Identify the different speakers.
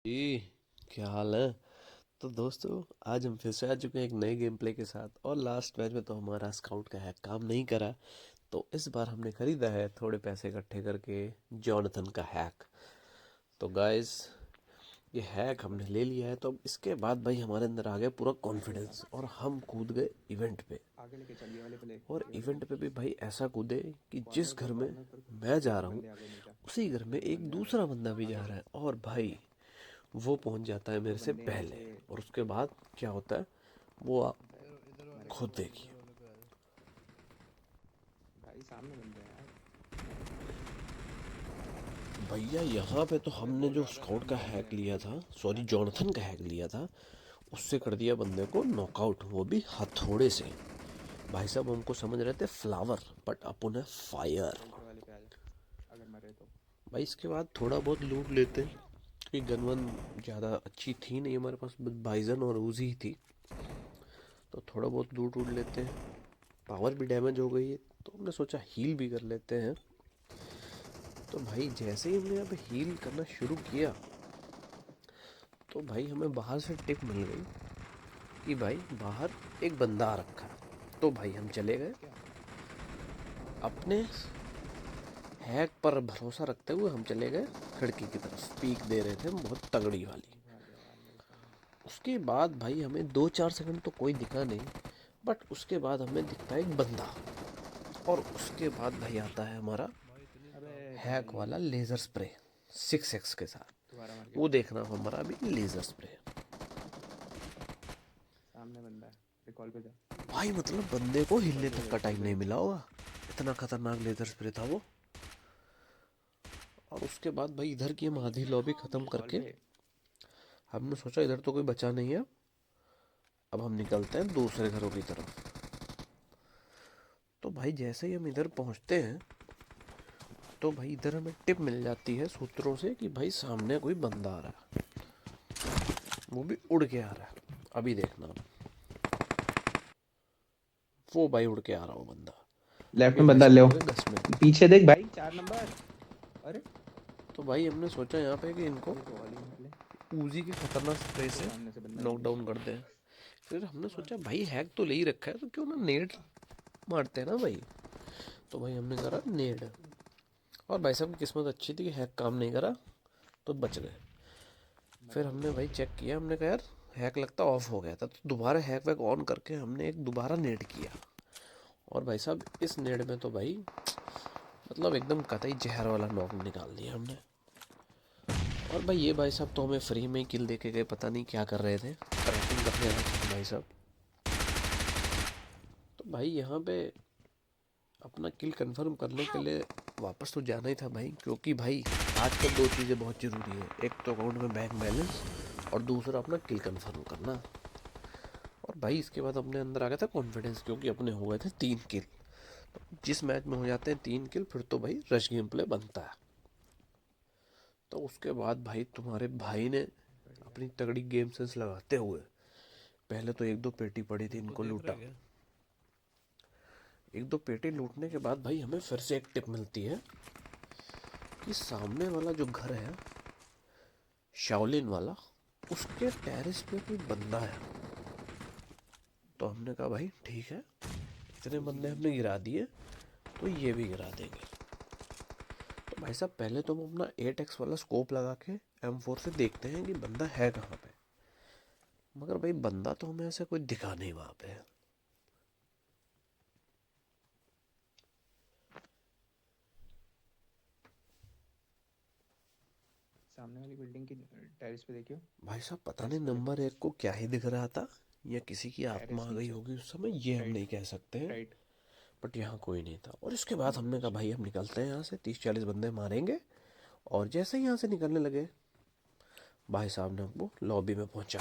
Speaker 1: जी, क्या हाल है। तो दोस्तों, आज हम फिर से आ चुके हैं एक नए गेम प्ले के साथ। और लास्ट मैच में तो हमारा स्काउट का हैक काम नहीं करा। तो इस बार हमने खरीदा है थोड़े पैसे इकट्ठे करके जॉनथन का हैक। तो गाइस, ये हैक हमने ले लिया है। तो अब इसके बाद भाई हमारे अंदर आ गया पूरा कॉन्फिडेंस और हम कूद गए इवेंट पे।
Speaker 2: आगे लेके चल, ये वाले पे ले,
Speaker 1: और
Speaker 2: ये वाले पे।
Speaker 1: इवेंट पे भी भाई ऐसा कूदे कि
Speaker 2: कॉर्नर
Speaker 1: जिस
Speaker 2: कर,
Speaker 1: घर में
Speaker 2: कॉर्नर कर।
Speaker 1: मैं जा रहा हूँ
Speaker 2: बंदे आ गए नीचे।
Speaker 1: उसी घर में एक
Speaker 2: बंदे आ गए।
Speaker 1: दूसरा बंदा भी जा
Speaker 2: आगे
Speaker 1: रहा
Speaker 2: देख।
Speaker 1: है। और भाई वो पहुंच जाता है
Speaker 2: दो
Speaker 1: मेरे से
Speaker 2: बंदे हैं
Speaker 1: पहले।
Speaker 2: नीचे।
Speaker 1: और उसके बाद क्या होता है वो आप
Speaker 2: मर गए।
Speaker 1: खुद देखिए।
Speaker 2: भाई सामने बंदे हैं यार।
Speaker 1: भैया यहाँ पे तो
Speaker 2: अबे
Speaker 1: हमने
Speaker 2: बोल
Speaker 1: जो
Speaker 2: रहा था
Speaker 1: स्काउट का
Speaker 2: सामने बंदे
Speaker 1: हैक
Speaker 2: हैं।
Speaker 1: लिया था, सॉरी
Speaker 2: क्या?
Speaker 1: जॉनथन का हैक लिया था, उससे कर दिया बंदे को नॉकआउट, वो भी हथौड़े से। भाई साहब हमको समझ रहे थे फ्लावर, बट अपन है फायर।
Speaker 2: शेल्टर वाले पे आ जा अगर मरे तो।
Speaker 1: भाई इसके बाद थोड़ा बहुत लूट लेते हैं कि गन वन ज़्यादा अच्छी थी नहीं हमारे पास, बस बाइजन और उजी ही थी। तो थोड़ा बहुत लूट उड़ लेते हैं। पावर भी डैमेज हो गई है तो हमने सोचा हील भी कर लेते हैं। तो भाई जैसे ही हमने यहाँ पे हील करना शुरू किया तो भाई हमें बाहर से टिप मिल गई कि भाई बाहर एक बंदा आ रखा है। तो भाई हम चले गए
Speaker 2: क्या?
Speaker 1: अपने हैक पर भरोसा रखते हुए, हम चले गए खिड़की की तरफ। पीक दे रहे थे हम बहुत तगड़ी वाली।
Speaker 2: भागे यार मेरे सामने।
Speaker 1: उसके बाद भाई हमें 2-4 सेकंड तो कोई दिखा नहीं, बट उसके बाद हमें दिखता है एक बंदा। और उसके बाद भाई आता है हमारा
Speaker 2: अबे
Speaker 1: हैक
Speaker 2: भाई
Speaker 1: वाला लेज़र स्प्रे 6x के साथ।
Speaker 2: दोबारा मर गया।
Speaker 1: वो देखना हमारा अभी लेज़र स्प्रे।
Speaker 2: सामने बंदा है। रिकॉल पे जा।
Speaker 1: भाई मतलब बंदे को
Speaker 2: रिकॉल
Speaker 1: हिलने
Speaker 2: पे
Speaker 1: तक
Speaker 2: जा,
Speaker 1: का
Speaker 2: रिकॉल
Speaker 1: टाइम
Speaker 2: पे
Speaker 1: नहीं
Speaker 2: जा।
Speaker 1: मिला होगा, इतना खतरनाक लेज़र स्प्रे था वो। और उसके बाद भाई इधर की हम आधी लॉबी ख़त्म
Speaker 2: रिकॉल
Speaker 1: करके
Speaker 2: पे।
Speaker 1: हमने सोचा इधर तो कोई बचा नहीं है, अब हम निकलते हैं दूसरे घरों की तरफ। तो भाई जैसे ही हम इधर पहुंचते हैं तो भाई इधर हमें टिप मिल जाती है सूत्रों से कि भाई सामने कोई बंदा आ रहा है, वो भी उड़ के आ रहा है। अभी देखना वो भाई उड़ के आ रहा हो बंदा।
Speaker 2: लेफ्ट
Speaker 1: अभी
Speaker 2: में
Speaker 1: भाई
Speaker 2: बंदा
Speaker 1: साहब
Speaker 2: ले।
Speaker 1: हो गए 10 मिनट।
Speaker 2: पीछे देख भाई, 4 नंबर। अरे
Speaker 1: तो भाई हमने सोचा यहाँ पे कि इनको
Speaker 2: ये तो वाली निकले।
Speaker 1: ऊजी के खतरनाक स्प्रे
Speaker 2: देखो
Speaker 1: से
Speaker 2: सामने से बंदा
Speaker 1: नॉक
Speaker 2: निकला।
Speaker 1: डाउन कर दें। फिर हमने सोचा भाई हैक तो ले ही रखा है तो क्यों ना नेड मारते हैं ना भाई। तो भाई हमने करा नेड। और भाई साहब की किस्मत अच्छी थी कि हैक काम नहीं करा, तो बच गए।
Speaker 2: मर
Speaker 1: फिर
Speaker 2: गए
Speaker 1: हमने
Speaker 2: थे।
Speaker 1: भाई चेक किया, हमने कहा यार हैक लगता ऑफ हो गया था। तो दोबारा हैक वैक ऑन करके हमने एक दोबारा नेड किया। और भाई साहब इस नेड में तो भाई मतलब एकदम कतई जहर वाला नॉक निकाल दिया हमने। और भाई ये भाई साहब तो हमें फ्री में ही किल देके गए, पता नहीं क्या कर रहे थे, ट्रैकिंग करने रहे थे भाई साहब। तो भाई यहाँ पे अपना किल कंफर्म करने के लिए वापस तो जाना ही था भाई, क्योंकि भाई आजकल दो चीज़ें बहुत ज़रूरी है, एक तो अकाउंट में बैंक बैलेंस और दूसरा अपना किल कंफर्म करना। और भाई इसके बाद अपने अंदर आ गया था कॉन्फिडेंस, क्योंकि अपने हो गए थे 3 किल। तो जिस मैच में हो जाते हैं 3 किल फिर तो भाई रश गेम प्ले बनता है। तो उसके बाद भाई तुम्हारे भाई ने
Speaker 2: बढ़िया।
Speaker 1: अपनी तगड़ी गेम सेंस लगाते हुए पहले तो एक दो पेटी पड़ी थी इनको लूटा। एक दो पेटी लूटने के बाद भाई हमें फिर से एक टिप मिलती है कि सामने वाला जो घर है शाओलिन वाला, उसके टेरेस पे कोई बंदा है। तो हमने कहा भाई ठीक है, इतने बंदे हमने गिरा दिए तो ये भी गिरा देंगे। तो भाई साहब पहले तो हम अपना 8x वाला स्कोप लगा के M4 से देखते हैं कि बंदा है कहाँ पे। मगर भाई बंदा तो हमें ऐसे कोई दिखा नहीं वहाँ पे।
Speaker 2: सामने वाली बिल्डिंग की टेरेस पे देखियो।
Speaker 1: भाई साहब पता नहीं
Speaker 2: फर्स्ट वाले।
Speaker 1: नंबर 1 को क्या ही दिख रहा था, या किसी की आत्मा
Speaker 2: टेरेस
Speaker 1: आ गई
Speaker 2: नीचे।
Speaker 1: होगी उस समय, ये हम
Speaker 2: राइट।
Speaker 1: नहीं कह सकते हैं।
Speaker 2: राइट।
Speaker 1: बट यहाँ कोई नहीं था। और इसके बाद हमने कहा
Speaker 2: अच्छा।
Speaker 1: भाई हम निकलते हैं यहाँ से, 30-40 बंदे मारेंगे। और जैसे ही यहाँ से निकलने लगे भाई साहब ने हमको लॉबी में पहुंचा।